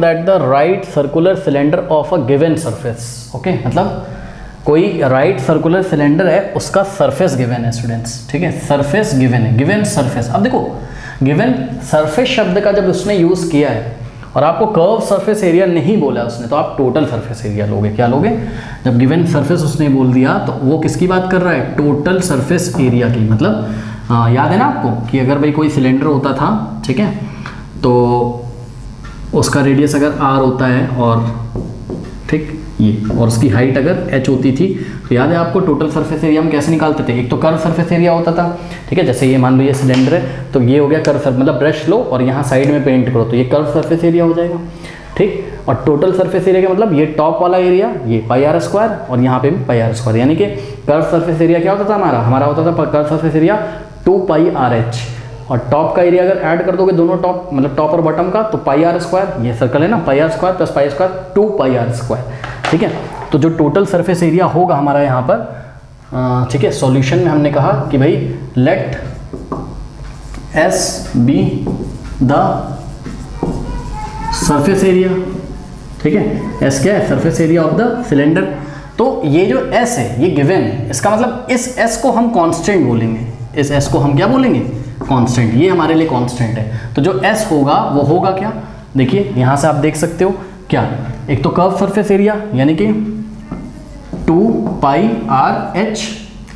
That the right circular cylinder of a given surface. Okay, मतलब कोई right circular cylinder है, उसका surface given है स्टूडेंट्स। ठीक है, सरफेस गिवन है, गिवन सरफेस। अब देखो, गिवन सरफेस शब्द का जब उसने यूज किया है और आपको कर्व सरफेस एरिया नहीं बोला उसने, तो आप टोटल सरफेस एरिया लोगे। क्या लोगे? जब गिवन सरफेस उसने बोल दिया तो वो किसकी बात कर रहा है? टोटल सरफेस एरिया की। मतलब याद है ना आपको कि अगर भाई कोई सिलेंडर होता था, ठीक है, तो उसका रेडियस अगर r होता है और ठीक ये, और उसकी हाइट अगर h होती थी, तो याद है आपको टोटल सरफेस एरिया हम कैसे निकालते थे? एक तो कर्व सरफेस एरिया होता था, ठीक है, जैसे ये मान लो ये सिलेंडर है, तो ये हो गया कर्व सरफेस, मतलब ब्रश लो और यहाँ साइड में पेंट करो तो ये कर्व सरफेस एरिया हो जाएगा। ठीक, और टोटल सरफेस एरिया का मतलब ये टॉप वाला एरिया, ये पाई आर स्क्वायर, और यहाँ पे भी पाई आर स्क्वायर, यानी कि कर्व सरफेस एरिया क्या होता था हमारा होता था curve surface area 2 pi R H, और टॉप का एरिया अगर ऐड कर दोगे दोनों टॉप, मतलब टॉप और बॉटम का, तो पाई आर स्क्वायर, ये सर्कल है ना, pi are square plus pi square 2 pi are square. ठीक है, तो जो टोटल सरफेस एरिया होगा हमारा यहाँ पर, ठीक है, सॉल्यूशन में हमने कहा कि भाई let S be the surface area. ठीक है, एस क्या है? Surface area of the cylinder. तो ये जो एस है ये गिवन है, इसका मतलब इस एस को हम कांस्टेंट बोलेंगे। इस एस को हम क्या बोलेंगे? कांस्टेंट। ये हमारे लिए कांस्टेंट है। तो जो एस होगा वो होगा क्या? देखिए यहां से आप देख सकते हो क्या, एक तो कर्व सरफेस एरिया यानी कि 2 पाई आर एच,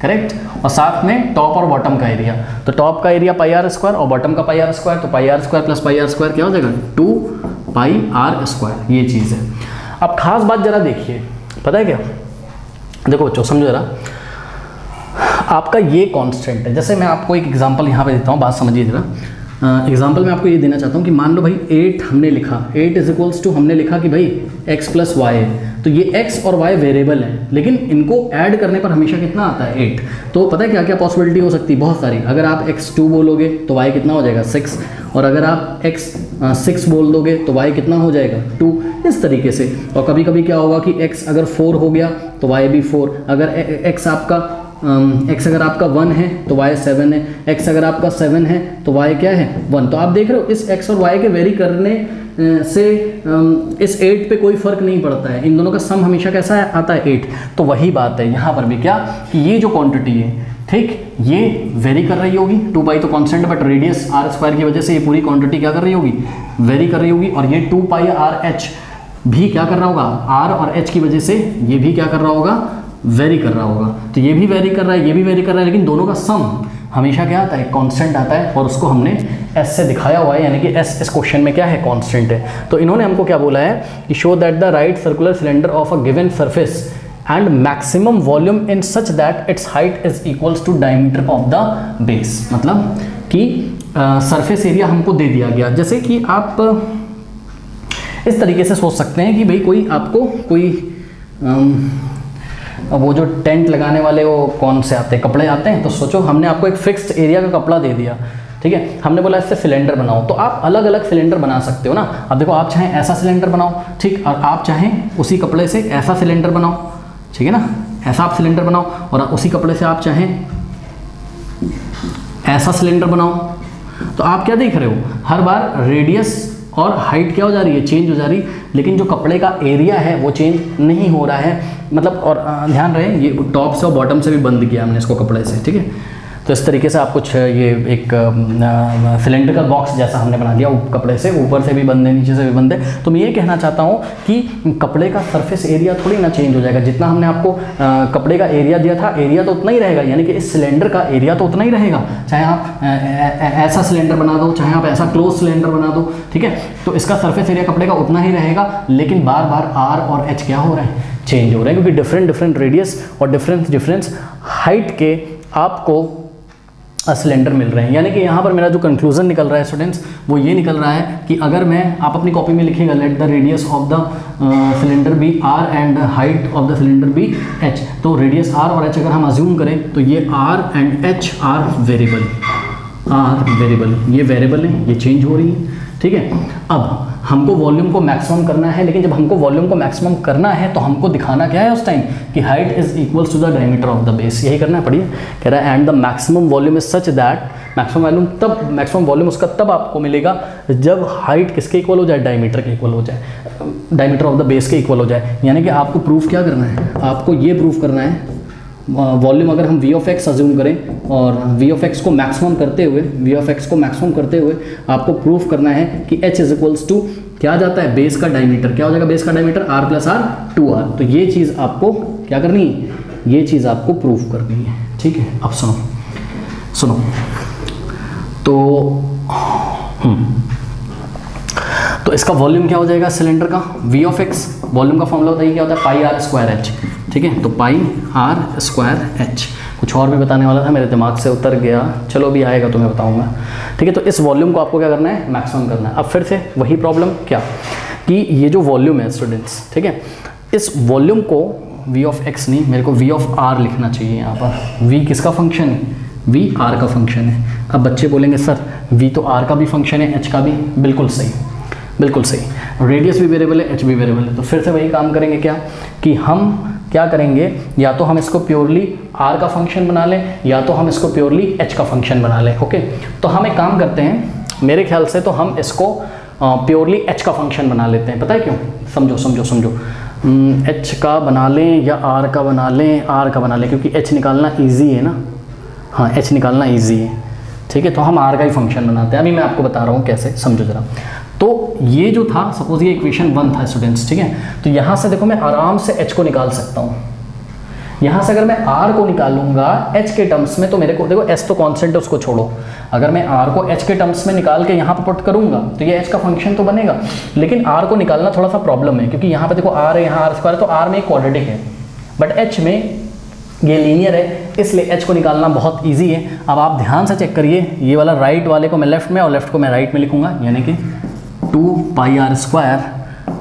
करेक्ट, और साथ में टॉप और बॉटम का एरिया, तो टॉप का एरिया पाई आर स्क्वायर और बॉटम का पाई आर स्क्वायर, तो pi are square plus pi are square क्या हो जाएगा? 2 पाई आर स्क्वायर। ये चीज़ है। अब खास बात जरा देखिए, पता है क्या? देखो बच्चों समझो जरा, आपका ये कांस्टेंट है। जैसे मैं आपको एक एग्जांपल यहाँ पे देता हूँ, बात समझिए जरा। एग्जांपल मैं आपको ये देना चाहता हूँ कि मान लो भाई 8 हमने लिखा, 8 इज इक्वल्स टू हमने लिखा कि भाई x प्लस वाई है, तो ये x और y वेरिएबल हैं, लेकिन इनको ऐड करने पर हमेशा कितना आता है? 8। तो पता है क्या क्या पॉसिबिलिटी हो सकती है? बहुत सारी। अगर आप x2 बोलोगे तो y कितना हो जाएगा? 6, और अगर आप x6 बोल दोगे तो y कितना हो जाएगा? 2। इस तरीके से। और कभी कभी क्या होगा कि x अगर 4 हो गया तो y भी 4, अगर x अगर आपका 1 है तो y 7 है, x अगर आपका 7 है तो y क्या है? 1। तो आप देख रहे हो इस x और y के वेरी करने से इस 8 पे कोई फर्क नहीं पड़ता है, इन दोनों का सम हमेशा कैसा है? आता है 8। तो वही बात है यहाँ पर भी, क्या कि ये जो क्वांटिटी है, ठीक, ये वेरी कर रही होगी। 2 पाई तो कांस्टेंट है, बट रेडियस आर स्क्वायर की वजह से ये पूरी क्वांटिटी क्या कर रही होगी? वेरी कर रही होगी। और ये 2 पाई आर एच भी क्या कर रहा होगा? आर और एच की वजह से ये भी क्या कर रहा होगा? वेरी कर रहा होगा। तो ये भी वेरी कर रहा है, ये भी वेरी कर रहा है, लेकिन दोनों का सम हमेशा क्या आता है? कांस्टेंट आता है, और उसको हमने एस से दिखाया हुआ है, यानी कि एस इस क्वेश्चन में क्या है? कांस्टेंट है। तो इन्होंने हमको क्या बोला है कि show that the right circular cylinder of a given surface and maximum volume in such that its height is equals to diameter of the base. मतलब कि सरफेस एरिया हमको दे दिया गया। जैसे कि आप इस तरीके से सोच सकते हैं कि भाई कोई आपको वो जो टेंट लगाने वाले वो कौन से आते हैं? कपड़े आते हैं। तो सोचो हमने आपको एक फिक्स्ड एरिया का कपड़ा दे दिया, ठीक है, हमने बोला इससे सिलेंडर बनाओ, तो आप अलग अलग सिलेंडर बना सकते हो ना। अब देखो, आप चाहें ऐसा सिलेंडर बनाओ, ठीक, और आप चाहें उसी कपड़े से ऐसा सिलेंडर बनाओ, ठीक है ना, ऐसा आप सिलेंडर बनाओ, और उसी कपड़े से आप चाहें ऐसा सिलेंडर बनाओ। तो आप क्या देख रहे हो? हर बार रेडियस और हाइट क्या हो जा रही है? चेंज हो जा रही, लेकिन जो कपड़े का एरिया है वो चेंज नहीं हो रहा है। मतलब, और ध्यान रहे ये टॉप से और बॉटम से भी बंद किया हमने इसको कपड़े से, ठीक है। तो इस तरीके से आप कुछ ये एक सिलेंड्रिकल बॉक्स जैसा हमने बना दिया कपड़े से, ऊपर से भी बंद है नीचे से भी बंद है। तो मैं ये कहना चाहता हूँ कि कपड़े का सरफेस एरिया थोड़ी ना चेंज हो जाएगा। जितना हमने आपको कपड़े का एरिया दिया था, एरिया तो उतना ही रहेगा, यानी कि इस सिलेंडर का एरिया तो उतना ही रहेगा, चाहे आप ऐसा सिलेंडर बना दो, चाहे आप ऐसा क्लोज सिलेंडर बना दो, ठीक है। तो इसका सरफेस एरिया कपड़े का उतना ही रहेगा, लेकिन बार बार आर और एच क्या हो रहे हैं? चेंज हो रहे हैं, क्योंकि डिफरेंट रेडियस और डिफरेंस हाइट के आपको सिलेंडर मिल रहे हैं। यानी कि यहाँ पर मेरा जो कंक्लूजन निकल रहा है स्टूडेंट्स, वो ये निकल रहा है कि अगर मैं, आप अपनी कॉपी में लिखिएगा, let the radius of the cylinder be R and height of the cylinder be H. तो रेडियस आर और एच अगर हम अज्यूम करें तो ये R and H are variable, ये वेरिएबल है, ये चेंज हो रही है, ठीक है। अब हमको वॉल्यूम को मैक्सिमम करना है, लेकिन जब हमको वॉल्यूम को मैक्सिमम करना है तो हमको दिखाना क्या है उस टाइम कि height is equals to the diameter of the base, यही करना है। पढ़िए, कह रहा है and the maximum volume is such that, maximum volume उसका तब आपको मिलेगा जब हाइट किसके इक्वल हो जाए, डायमीटर के इक्वल हो जाए, डायमीटर ऑफ द बेस के इक्वल हो जाए। यानी कि आपको प्रूफ क्या करना है, आपको ये प्रूफ करना है वॉल्यूम अगर हम v ऑफ एक्स अज्यूम करें और v ऑफ एक्स को मैक्सिमम करते हुए आपको प्रूफ करना है कि h इज इक्वल्स टू क्या जाता है, बेस का डायमीटर, क्या हो जाएगा बेस का diameter, r plus r 2r। तो ये चीज़ आपको क्या करनी है, ये चीज़ आपको प्रूफ करनी है, ठीक है। अब सुनो तो इसका वॉल्यूम क्या हो जाएगा सिलेंडर का, v ऑफ एक्स, वॉल्यूम का फॉर्मूला बताइए क्या होता है, पाई आर स्क्वायर एच, ठीक है। तो पाई आर स्क्वायर एच, कुछ और भी बताने वाला था मेरे दिमाग से उतर गया, चलो अभी आएगा तो मैं बताऊंगा, ठीक है। तो इस वॉल्यूम को आपको क्या करना है, मैक्सिमम करना है। अब फिर से वही प्रॉब्लम क्या कि ये जो वॉल्यूम है स्टूडेंट्स, ठीक है, इस वॉल्यूम को v ऑफ एक्स नहीं, मेरे को v ऑफ r लिखना चाहिए यहाँ पर। v किसका फंक्शन है, v r का फंक्शन है। अब बच्चे बोलेंगे सर v तो r का भी फंक्शन है, h का भी, बिल्कुल सही, बिल्कुल सही। रेडियस भी वेरिएबल है, h भी वेरिएबल है। तो फिर से वही काम करेंगे क्या कि हम क्या करेंगे, या तो हम इसको प्योरली r का फंक्शन बना लें या तो हम इसको प्योरली h का फंक्शन बना लें, ओके। तो हम एक काम करते हैं, मेरे ख्याल से तो हम इसको प्योरली h का फंक्शन बना लेते हैं। पता है क्यों, समझो h का बना लें या r का बना लें, r का बना लें, क्योंकि h निकालना ईजी है ना, हाँ h निकालना ईजी है, ठीक है। तो हम r का ही फंक्शन बनाते हैं, अभी मैं आपको बता रहा हूँ कैसे, समझो ज़रा। तो ये जो था, सपोज ये इक्वेशन 1 था स्टूडेंट्स, ठीक है। तो यहाँ से देखो मैं आराम से h को निकाल सकता हूँ। यहाँ से अगर मैं r को निकालूंगा h के टर्म्स में, तो मेरे को देखो s तो कांस्टेंट है, उसको छोड़ो, अगर मैं r को h के टर्म्स में निकाल के यहाँ पर पुट करूँगा तो ये h का फंक्शन तो बनेगा, लेकिन r को निकालना थोड़ा सा प्रॉब्लम है, क्योंकि यहाँ पर देखो r है, यहाँ r स्क्वायर, तो r में एक क्वाड्रेटिक है, बट h में ये लीनियर है, इसलिए h को निकालना बहुत ईजी है। अब आप ध्यान से चेक करिए, ये वाला राइट वाले को मैं लेफ्ट में और लेफ्ट को मैं राइट में लिखूंगा, यानी कि 2 पाई आर स्क्वायर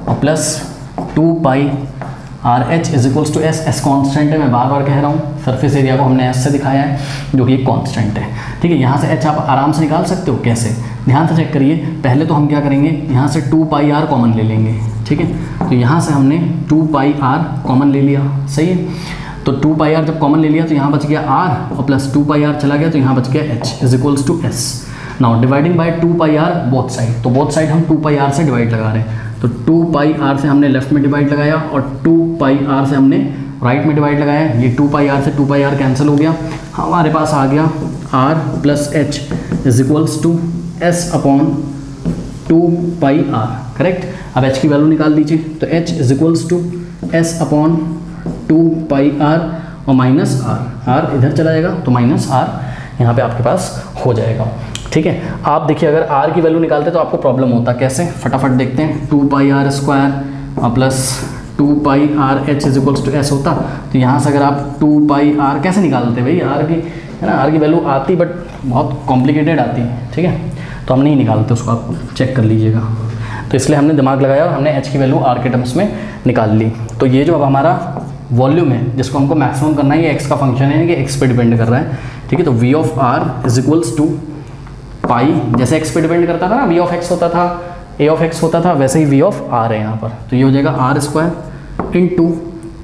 और plus 2 pi R H is equals to S. S constant है, मैं बार बार कह रहा हूँ, सरफेस एरिया को हमने एस से दिखाया है जो कि एक कॉन्स्टेंट है, ठीक है। यहाँ से एच आप आराम से निकाल सकते हो, कैसे, ध्यान से चेक करिए। पहले तो हम क्या करेंगे, यहाँ से 2 पाई आर कॉमन ले लेंगे, ठीक है। तो यहाँ से हमने 2 पाई आर कॉमन ले लिया, सही है। तो 2 पाई आर जब कॉमन ले लिया तो यहाँ बच गया r और प्लस 2 पाई आर चला गया तो यहाँ बच गया h is equals to S. Now dividing by 2 pi R both side, तो बोथ साइड हम 2 पाई आर से डिवाइड लगा रहे हैं, तो 2 पाई आर से हमने लेफ्ट में डिवाइड लगाया और 2 पाई आर से हमने राइट में डिवाइड लगाया। ये 2 पाई आर से 2 पाई आर कैंसिल हो गया, हमारे पास आ गया r plus H is equals to S upon 2 pi R, correct. अब h की वैल्यू निकाल दीजिए, तो h is equals to S upon 2 pi R और माइनस r इधर चला जाएगा तो माइनस r यहाँ पे आपके पास हो जाएगा, ठीक है। आप देखिए अगर r की वैल्यू निकालते तो आपको प्रॉब्लम होता, कैसे, फटाफट देखते हैं। 2 पाई आर स्क्वायर और plus 2 pi R H is equals to S होता, तो यहाँ से अगर आप 2 पाई आर कैसे निकालते भाई, r की है ना, r की वैल्यू आती बट बहुत कॉम्प्लिकेटेड आती है, ठीक है। तो हम नहीं निकालते उसको, आप चेक कर लीजिएगा। तो इसलिए हमने दिमाग लगाया और हमने h की वैल्यू r के टर्म्स में निकाल ली। तो ये जो अब हमारा वॉल्यूम है जिसको हमको मैक्सिमम करना है, ये x का फंक्शन है कि x पे डिपेंड कर रहा है, ठीक है। तो v of r is equals to pi, जैसे x पे डिपेंड करता था ना, v ऑफ x होता था, a ऑफ x होता था, वैसे ही v ऑफ r है यहाँ पर। तो ये हो जाएगा r स्क्वायर इंटू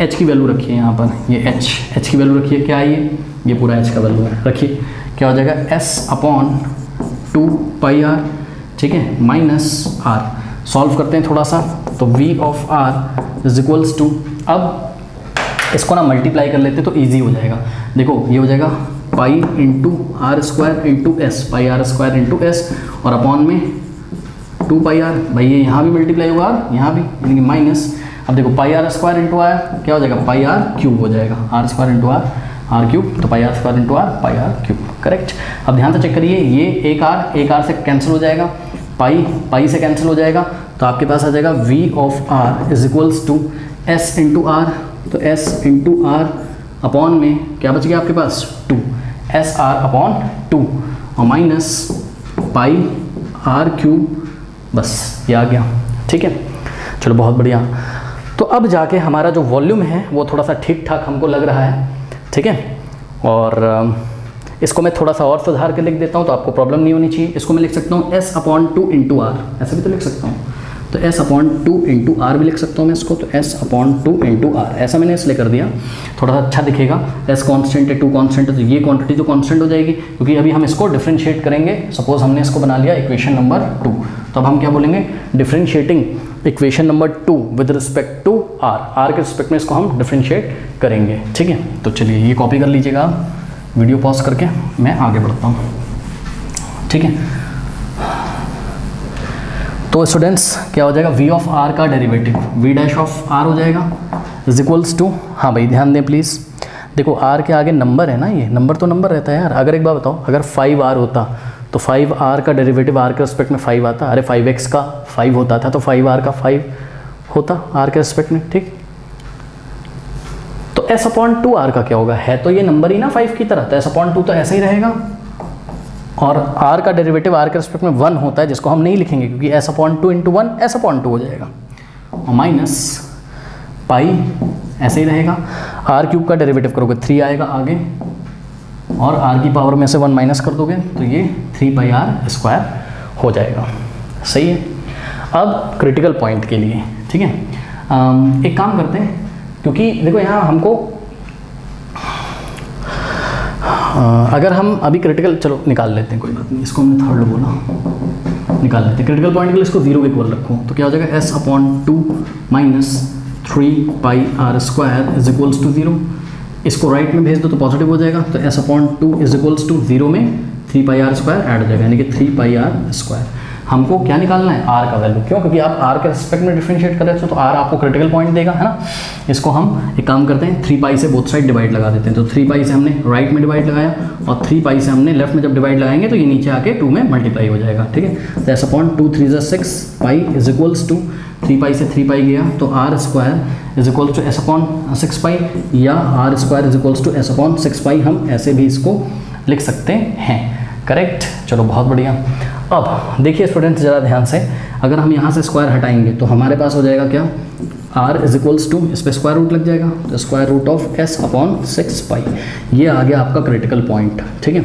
h की वैल्यू रखिए यहाँ पर, ये h की वैल्यू रखिए, क्या है ये पूरा h का वैल्यू है, रखिए क्या हो जाएगा s अपॉन 2 पाई r, ठीक है, माइनस r। सॉल्व करते हैं थोड़ा सा, तो v of r is equals to, अब इसको ना मल्टीप्लाई कर लेते तो इजी हो जाएगा। देखो ये हो जाएगा pi into R square into S, pi are square into S और अपॉन में 2 पाई आर, भाई ये यहाँ भी मल्टीप्लाई होगा और यहाँ भी, यानी कि माइनस। अब देखो pi are square into r क्या हो जाएगा, पाई आर क्यूब हो जाएगा, r square into r cube, तो pi are square into r, pi r cube, correct. अब ध्यान से चेक करिए, ये एक आर से कैंसिल हो जाएगा, पाई से कैंसिल हो जाएगा, तो आपके पास आ जाएगा v of r is equals to s into R, तो s इंटू आर अपॉन में क्या बच गया आपके पास 2, एस आर अपॉन 2 और माइनस पाई आर क्यूब, बस ये आ गया, ठीक है। चलो बहुत बढ़िया। तो अब जाके हमारा जो वॉल्यूम है वो थोड़ा सा ठीक ठाक हमको लग रहा है, ठीक है। और इसको मैं थोड़ा सा और सुधार के लिख देता हूँ तो आपको प्रॉब्लम नहीं होनी चाहिए। इसको मैं लिख सकता हूँ s अपॉन 2 इंटू आर, ऐसा भी तो लिख सकता हूँ, तो s अपॉन 2 इंटू आर भी लिख सकता हूँ मैं इसको, तो s अपॉन 2 इंटू आर, ऐसा मैंने इसलिए कर दिया थोड़ा सा अच्छा दिखेगा। s कॉन्स्टेंट है, 2 कॉन्स्टेंट है, तो ये क्वांटिटी तो कॉन्स्टेंट हो जाएगी, क्योंकि अभी हम इसको डिफ्रेंशिएट करेंगे। सपोज हमने इसको बना लिया इक्वेशन नंबर 2, तो अब हम क्या बोलेंगे, differentiating equation number 2 with respect to R के रिस्पेक्ट में इसको हम डिफ्रेंशिएट करेंगे, ठीक है। तो चलिए ये कॉपी कर लीजिएगा, वीडियो पॉज करके मैं आगे बढ़ता हूँ, ठीक है। तो स्टूडेंट्स क्या हो जाएगा, v ऑफ r का derivative v dash of r हो जाएगा इज इक्वल्स टू, हाँ भाई ध्यान दें प्लीज़, देखो r के आगे नंबर है ना, ये नंबर तो नंबर रहता है यार। अगर एक बात बताओ, अगर 5r होता तो 5r का डेरिवेटिव r के रिस्पेक्ट में 5 आता, अरे 5x का 5 होता था तो 5r का 5 होता r के रिस्पेक्ट में, ठीक। तो s अपॉन 2r का क्या होगा, है तो ये नंबर ही ना 5 की तरह, तो s अपॉन 2 तो ऐसा ही रहेगा, और r का डेरिवेटिव r के रिस्पेक्ट में 1 होता है, जिसको हम नहीं लिखेंगे क्योंकि s upon 2 into 1 s upon 2 हो जाएगा, और माइनस पाई ऐसे ही रहेगा। r क्यूब का डेरिवेटिव करोगे 3 आएगा आगे, और r की पावर में से 1 माइनस कर दोगे तो ये 3 पाई r स्क्वायर हो जाएगा, सही है। अब क्रिटिकल पॉइंट के लिए, ठीक है, एक काम करते हैं, क्योंकि देखो यहाँ हमको अगर हम अभी क्रिटिकल, चलो निकाल लेते हैं, कोई बात नहीं, इसको हमने थर्ड बोला, निकाल लेते हैं। क्रिटिकल पॉइंट के लिए इसको 0 के इक्वल रखो, तो क्या हो जाएगा, s upon 2 minus 3 pi r square is equals to 0। इसको राइट में भेज दो तो पॉजिटिव हो जाएगा, तो s upon 2 is equals to 0 में 3 पाई r स्क्वायर ऐड हो जाएगा, यानी कि 3 पाई r स्क्वायर। हमको क्या निकालना है, r का वैल्यू, क्यों, क्योंकि आप r के रिस्पेक्ट में डिफरेंशिएट कर रहे हो, तो r आपको क्रिटिकल पॉइंट देगा, है ना। इसको हम एक काम करते हैं, 3 पाई से बोथ साइड डिवाइड लगा देते हैं, तो 3 पाई से हमने राइट में डिवाइड लगाया, और 3 पाई से हमने लेफ्ट में जब डिवाइड लगाएंगे तो ये नीचे आके 2 में मल्टीप्लाई हो जाएगा, ठीक है। तो s upon 2 3 6 pi is equals to 3 pi से 3 पाई गया तो r square is equals to s upon 6 pi, या r square is equals to s upon 6 pi, हम ऐसे भी इसको लिख सकते हैं, करेक्ट। चलो बहुत बढ़िया। अब देखिए स्टूडेंट्स ज़रा ध्यान से, अगर हम यहाँ से स्क्वायर हटाएंगे तो हमारे पास हो जाएगा क्या, r इज इक्वल्स टू, इस पर स्क्वायर रूट लग जाएगा, तो square root of s upon 6 pi, ये आ गया आपका क्रिटिकल पॉइंट, ठीक है।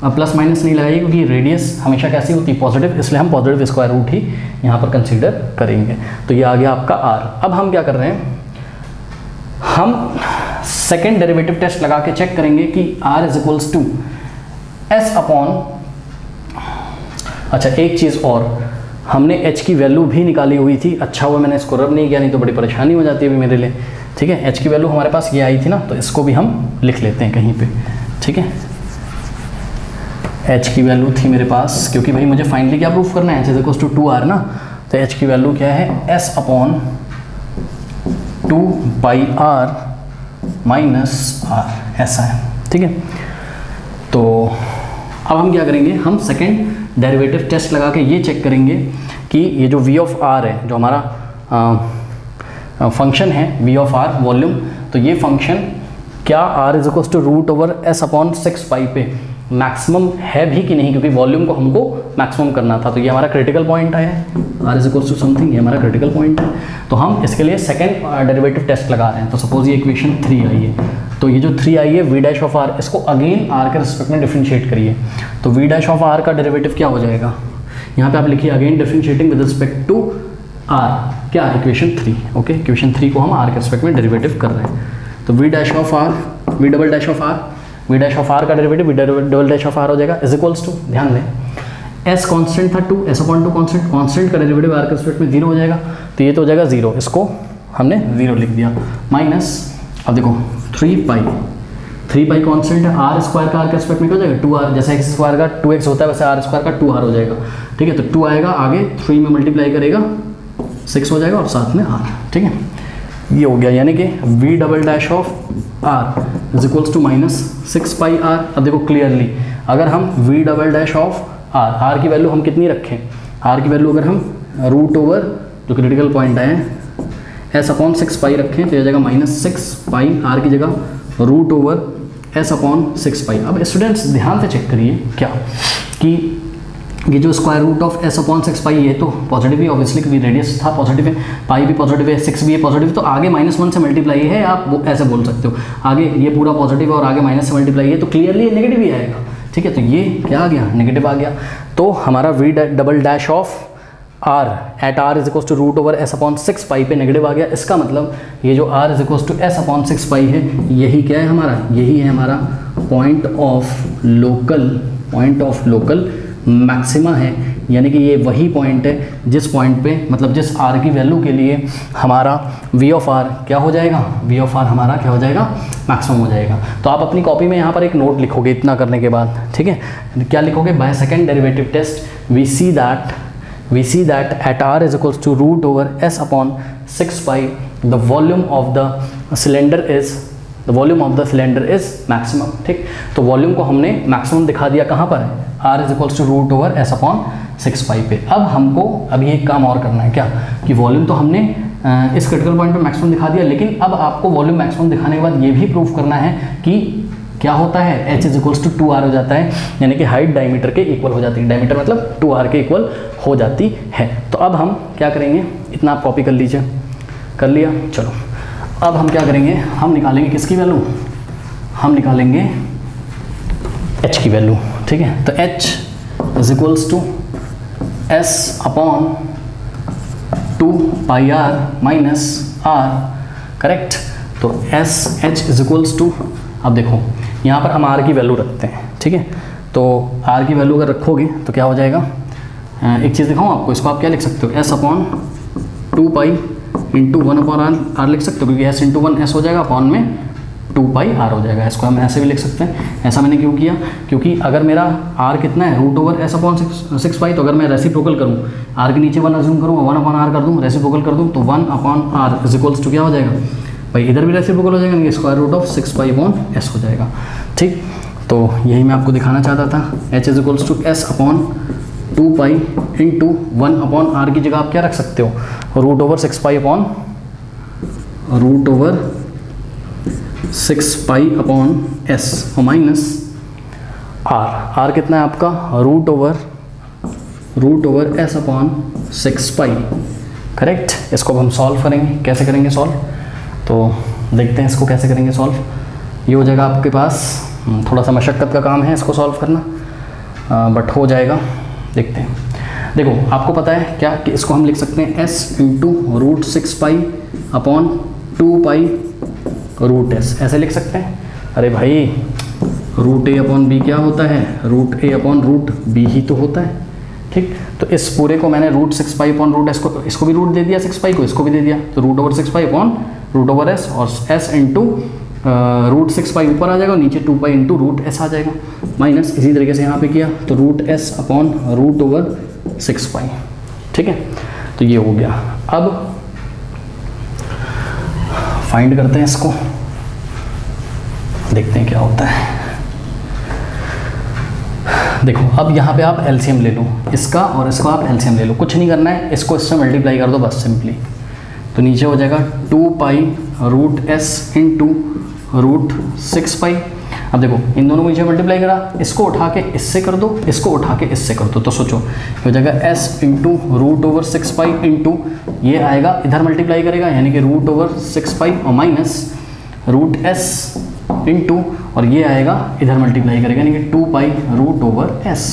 अब प्लस माइनस नहीं लगाइए, क्योंकि रेडियस हमेशा कैसी होती है, पॉजिटिव, इसलिए हम पॉजिटिव स्क्वायर रूट ही यहाँ पर कंसीडर करेंगे। तो ये आ गया आपका r। अब हम क्या कर रहे हैं, हम सेकेंड डेरिवेटिव टेस्ट लगा के चेक करेंगे कि r is equals to s upon, अच्छा एक चीज़ और, हमने h की वैल्यू भी निकाली हुई थी, अच्छा हुआ मैंने इसको रब नहीं किया, नहीं तो बड़ी परेशानी हो जाती है अभी मेरे लिए, ठीक है। h की वैल्यू हमारे पास ये आई थी ना, तो इसको भी हम लिख लेते हैं कहीं पे, ठीक है। h की वैल्यू थी मेरे पास, क्योंकि भाई मुझे फाइनली क्या प्रूफ करना है, h is equals to 2r ना, तो h की वैल्यू क्या है, s upon 2 pi r minus r, ऐसा है, ठीक है। तो अब हम क्या करेंगे, हम सेकेंड डेरिवेटिव टेस्ट लगा के ये चेक करेंगे कि ये जो v ऑफ r है, जो हमारा फंक्शन है v ऑफ r वॉल्यूम, तो ये फंक्शन क्या r is equals to root over s upon 6 pi पे मैक्सिमम है भी कि नहीं, क्योंकि वॉल्यूम को हमको मैक्सिमम करना था। तो ये हमारा क्रिटिकल पॉइंट है, r is equals to something, ये हमारा क्रिटिकल पॉइंट है। तो हम इसके लिए सेकेंड डेरिवेटिव टेस्ट लगा रहे हैं। तो सपोज ये इक्वेशन 3 आई है, तो ये जो 3 आई है v डैश ऑफ r, इसको अगेन r के रिस्पेक्ट में डिफरेंशिएट करिए, तो v डैश ऑफ r का डेरिवेटिव क्या हो जाएगा, यहाँ पे आप लिखिए again differentiating with respect to r, क्या इक्वेशन 3, ओके। इक्वेशन 3 को हम r के रिस्पेक्ट में डेरिवेटिव कर रहे हैं, तो v dash of r, v double dash of r, v dash of r का derivative v double dash of r हो जाएगा इज इक्वल्स टू, ध्यान दें s कांस्टेंट था 2, s अपॉन 2 कांस्टेंट, कांस्टेंट का डेरिवेटिव r के रिस्पेक्ट में 0 हो जाएगा, तो ये तो हो जाएगा 0, इसको हमने 0 लिख दिया, माइनस, अब देखो 3 पाई कांस्टेंट है, r स्क्वायर का r के रिस्पेक्ट में क्या हो जाएगा, 2r, जैसे x स्क्वायर का 2x होता है वैसे r स्क्वायर का 2r हो जाएगा, ठीक है। तो 2 आएगा आगे, 3 में मल्टीप्लाई करेगा 6 हो जाएगा, और साथ में r, ठीक है। ये हो गया, यानी कि v double dash of r is equals to minus 6 pi r। अब देखो क्लियरली, अगर हम v double dash of r की वैल्यू हम कितनी रखें, r की वैल्यू अगर हम रूट ओवर जो क्रिटिकल पॉइंट है s अपॉन 6 पाई रखें, तो यह जाएगा माइनस 6 पाई, r की जगह root over s upon 6 pi. अब स्टूडेंट्स ध्यान से चेक करिए क्या, कि ये जो square root of s upon 6 pi, ये तो पॉजिटिव ही ऑब्वियसली, क्योंकि रेडियस था पॉजिटिव है, पाई भी पॉजिटिव है, 6 भी है पॉजिटिव, तो आगे -1 से मल्टीप्लाई है, आप ऐसे बोल सकते हो, आगे ये पूरा पॉजिटिव है और आगे माइनस से मल्टीप्लाई है, तो क्लियरली ये नेगेटिव ही आएगा, ठीक है। तो ये क्या आ गया, नेगेटिव आ गया। तो हमारा v double dash of R at R is equal to root over S upon 6 pi पे नेगेटिव आ गया, इसका मतलब ये जो R is equal to S upon 6 pi है, यही क्या है हमारा, यही है हमारा पॉइंट ऑफ लोकल मैक्सिमा है। यानी कि ये वही पॉइंट है जिस पॉइंट पे, मतलब जिस आर की वैल्यू के लिए हमारा वी ऑफ आर क्या हो जाएगा, वी ऑफ आर हमारा क्या हो जाएगा, मैक्सिमम हो जाएगा। तो आप अपनी कॉपी में यहाँ पर एक नोट लिखोगे इतना करने के बाद, ठीक है, क्या लिखोगे, by second derivative test we see that at R is equals to root over S upon 6 pi the volume of the cylinder is maximum. ठीक, तो वॉल्यूम को हमने मैक्सिमम दिखा दिया कहाँ पर है, R is equals to root over S upon 6 pi पे। अब हमको अभी एक काम और करना है, क्या कि वॉल्यूम तो हमने इस क्रिटिकल पॉइंट पे मैक्सिमम दिखा दिया, लेकिन अब आपको वॉल्यूम मैक्सिमम दिखाने के बाद ये भी प्रूफ करना है कि क्या होता है, h is equals to 2r हो जाता है, यानी कि हाइट डायमीटर के इक्वल हो जाती है, डायमीटर मतलब 2r के इक्वल हो जाती है। तो अब हम क्या करेंगे, इतना आप कॉपी कर लीजिए, कर लिया, चलो अब हम क्या करेंगे, हम निकालेंगे किसकी वैल्यू, हम निकालेंगे h की वैल्यू। ठीक है, तो h is equals to s upon 2 pi r minus r, correct. तो h इज इक्वल्स टू, अब देखो यहाँ पर हम r की वैल्यू रखते हैं, ठीक है, तो r की वैल्यू अगर रखोगे तो क्या हो जाएगा, एक चीज़ दिखाऊँ आपको, इसको आप क्या लिख सकते हो, s upon 2 pi into 1 upon r लिख सकते हो, क्योंकि s इंटू 1 s हो जाएगा, अपॉन में 2 पाई r हो जाएगा। इसको हम ऐसे भी लिख सकते हैं। ऐसा मैंने क्यों किया, क्योंकि अगर मेरा r कितना है, root over s upon 6 pi, तो अगर मैं रेसिप्रोकल करूँ, r के नीचे 1 अज्यूम करूँ, 1 अपॉन r कर दूँ, रेसिप्रोकल कर दूँ, तो 1 upon r is equals to क्या हो जाएगा भाई, इधर भी रेसिप्रोकल हो जाएगा, यानी square root of 6 pi upon s हो जाएगा। ठीक, तो यही मैं आपको दिखाना चाहता था। h is equals to s upon 2 pi into 1 upon r की जगह आप क्या रख सकते हो, root over 6 pi upon root over 6 pi upon s और माइनस r कितना है आपका, root over s upon 6 pi, correct. इसको हम सॉल्व करेंगे, कैसे करेंगे सॉल्व, तो देखते हैं इसको कैसे करेंगे सॉल्व। ये हो जाएगा आपके पास, थोड़ा सा मशक्क़त का काम है इसको सॉल्व करना, बट हो जाएगा, देखते हैं। देखो आपको पता है क्या कि इसको हम लिख सकते हैं s into root 6 pi upon 2 pi root s, ऐसे लिख सकते हैं। अरे भाई रूट a अपॉन बी क्या होता है, root a upon root b ही तो होता है। ठीक, तो इस पूरे को मैंने root 6 pi upon root s को, इसको भी रूट दे दिया 6 पाई को, इसको भी दे दिया, तो root over 6 pi upon root over s, और s इंटू रूट 6 पाई ऊपर आ जाएगा और नीचे 2 पाई इंटू रूट s आ जाएगा, माइनस इसी तरीके से यहाँ पे किया तो root s upon root over 6 pi. ठीक है, तो ये हो गया। अब फाइंड करते हैं इसको, देखते हैं क्या होता है। देखो अब यहाँ पे आप एलसीएम ले लो, इसका और इसका आप एलसीएम ले लो, कुछ नहीं करना है, इसको इससे मल्टीप्लाई कर दो बस सिंपली, तो नीचे हो जाएगा 2 pi root s into root 6 pi. अब देखो इन दोनों को नीचे मल्टीप्लाई करा, इसको उठा के इससे कर दो, इसको उठा के इससे कर दो, तो सोचो हो जाएगा s into root over 6 pi into ये आएगा इधर मल्टीप्लाई करेगा, यानी कि रूट ओवर 6 पाई और माइनस रूट s इंटू और ये आएगा इधर मल्टीप्लाई करेगा, यानी कि 2 पाई रूट ओवर s।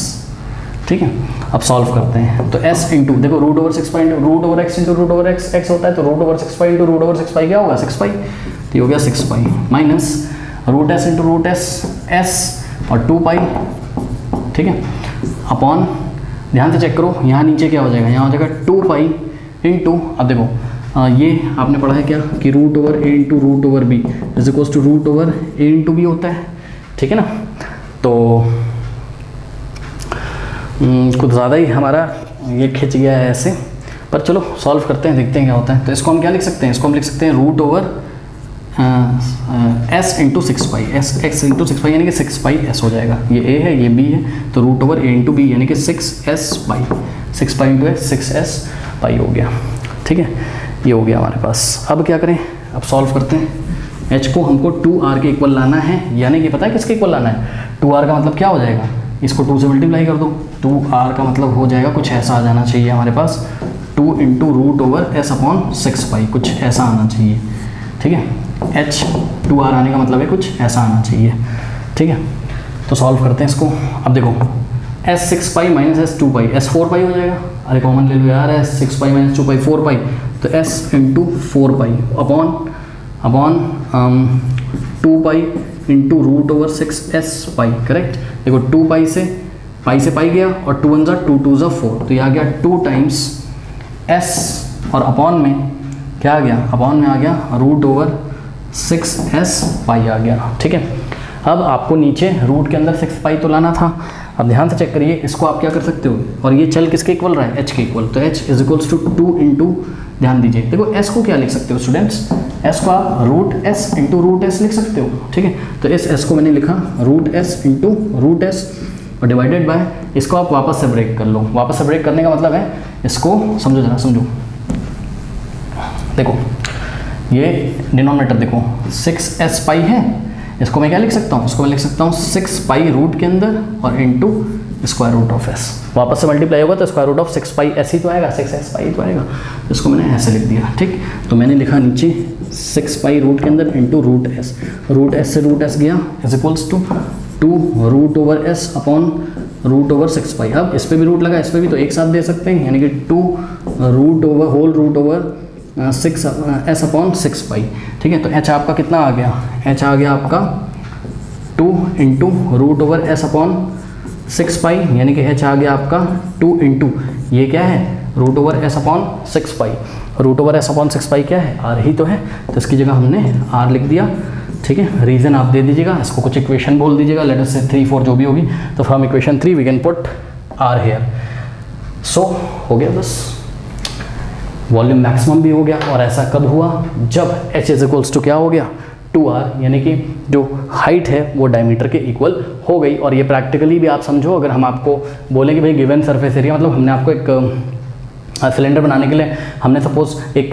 ठीक है, अब सॉल्व करते हैं, तो s इंटू देखो root over 6 pi into root over x into root over x होता है, तो root over 6 pi into root over 6 pi क्या होगा 6 पाई, तो ये हो गया 6 pi minus root s into root s और 2 पाई। ठीक है, अपॉन ध्यान से चेक करो, यहाँ नीचे क्या हो जाएगा, यहाँ हो जाएगा 2 पाई इंटू, अब देखो ये आपने पढ़ा है क्या कि root over a into root over b is equals to root over a into b होता है। ठीक है ना, तो कुछ ज़्यादा ही हमारा ये खिंच गया है ऐसे, पर चलो सॉल्व करते हैं, देखते हैं क्या होता है। तो इसको हम क्या लिख सकते हैं, इसको हम लिख सकते हैं रूट ओवर s इंटू 6 पाई, x इंटू 6 पाई यानी कि 6 पाई s हो जाएगा, ये a है ये b है, तो root over a into b यानी कि 6s पाई, 6 पाई इंटू 6s पाई हो गया। ठीक है, ये हो गया हमारे पास। अब क्या करें, अब सॉल्व करते हैं। h को हमको 2r के इक्वल लाना है, यानी कि पता है किसके इक्वल लाना है, 2r का मतलब क्या हो जाएगा, इसको 2 से मल्टीप्लाई कर दो, 2r का मतलब हो जाएगा कुछ ऐसा आ जाना चाहिए हमारे पास, 2 into root over s upon 6 pi, कुछ ऐसा आना चाहिए। ठीक है, h 2r आने का मतलब है कुछ ऐसा आना चाहिए। ठीक है, तो सॉल्व करते हैं इसको। अब देखो s 6 पाई माइनस s 2 पाई, s 4 पाई हो जाएगा। अरे कॉमन ले लो यार, एस 6 पाई माइनस 2 पाई 4 पाई, तो S into 4 pi upon 2 pi into root over 6 S pi, correct. देखो 2 पाई से पाई गया और 2 1 जा 2 2 जा 4, तो ये आ गया 2 टाइम्स एस और अपॉन में क्या आ गया, अपॉन में आ गया रूट ओवर 6 एस पाई आ गया, ठीक है। अब आपको नीचे रूट के अंदर 6 पाई तो लाना था। अब ध्यान से चेक करिए, इसको आप क्या कर सकते हो, और ये चल किसके इक्वल रहा है, h के इक्वल, तो h is equals to 2 into, ध्यान दीजिए, देखो s को क्या लिख सकते हो स्टूडेंट्स, s को आप root s into root s लिख सकते हो, ठीक है। तो इस s को मैंने लिखा root s into root s और डिवाइडेड बाय, इसको आप वापस से ब्रेक कर लो। वापस से ब्रेक करने का मतलब है, इसको समझो जरा, समझो, देखो ये डिनोमिनेटर देखो 6s पाई है, इसको मैं क्या लिख सकता हूँ, इसको मैं लिख सकता हूँ 6 पाई रूट के अंदर और into square root of s, वापस से मल्टीप्लाई होगा तो square root of 6 pi s ही तो आएगा, 6s पाई तो आएगा, इसको मैंने ऐसे लिख दिया, ठीक। तो मैंने लिखा नीचे 6 पाई रूट के अंदर इंटू रूट s से रूट s गया is equals to 2 root over s upon root over 6 pi. अब इस पर भी रूट लगा, इस पर भी, तो एक साथ दे सकते हैं, यानी कि 2 root over whole root over 6 S upon 6 pi, ठीक है। तो h आपका कितना आ गया, h आ गया आपका 2 into root over S upon 6 pi, यानी कि h आ गया आपका 2 इंटू ये क्या है, रूट ओवर एस अपॉन 6 पाई। Root over S upon 6 pi क्या है, r ही तो है, तो इसकी जगह हमने r लिख दिया, ठीक है। रीज़न आप दे दीजिएगा, इसको कुछ इक्वेशन बोल दीजिएगा, लेट अस से 3 4 जो भी होगी, तो from equation 3 we can put r here. So हो गया, बस वॉल्यूम मैक्सिमम भी हो गया। और ऐसा कब हुआ, जब h इज इक्वल्स टू क्या हो गया 2r, यानी कि जो हाइट है वो डायमीटर के इक्वल हो गई। और ये प्रैक्टिकली भी आप समझो, अगर हम आपको बोलें कि भाई गिवन सरफेस एरिया, मतलब हमने आपको एक सिलेंडर बनाने के लिए हमने सपोज एक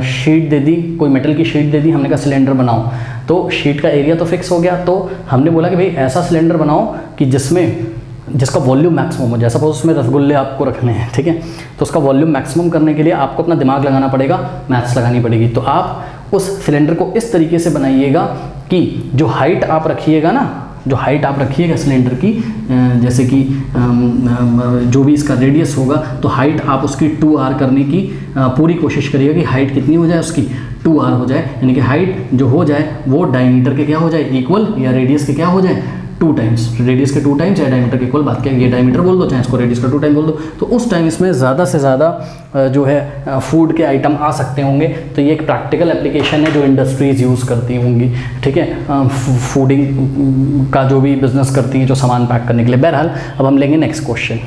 शीट दे दी, कोई मेटल की शीट दे दी, हमने कहा सिलेंडर बनाओ, तो शीट का एरिया तो फिक्स हो गया, तो हमने बोला कि भाई ऐसा सिलेंडर बनाओ कि जिसका वॉल्यूम मैक्सिमम हो जाए। सपोज उसमें रसगुल्ले आपको रखने हैं, ठीक है, तो उसका वॉल्यूम मैक्सिमम करने के लिए आपको अपना दिमाग लगाना पड़ेगा, मैथ्स लगानी पड़ेगी। तो आप उस सिलेंडर को इस तरीके से बनाइएगा कि जो हाइट आप रखिएगा ना, जो हाइट आप रखिएगा सिलेंडर की, जैसे कि जो भी इसका रेडियस होगा, तो हाइट आप उसकी 2r करने की पूरी कोशिश करिएगा कि हाइट कितनी हो जाए, उसकी 2r हो जाए, यानी कि हाइट जो हो जाए वो डायमीटर के क्या हो जाए, इक्वल, या रेडियस के क्या हो जाए 2 टाइम्स, रेडियस के 2 टाइम्स या डायमीटर के इक्वल। बात क्या, ये डायमीटर बोल दो, चाहे इसको रेडियस का 2 टाइम बोल दो, तो उस टाइम इसमें ज़्यादा से ज़्यादा जो है फूड के आइटम आ सकते होंगे। तो ये एक प्रैक्टिकल एप्लीकेशन है जो इंडस्ट्रीज़ यूज़ करती होंगी, ठीक है, फूडिंग का जो भी बिजनेस करती हैं, जो सामान पैक करने के लिए। बहरहाल अब हम लेंगे नेक्स्ट क्वेश्चन।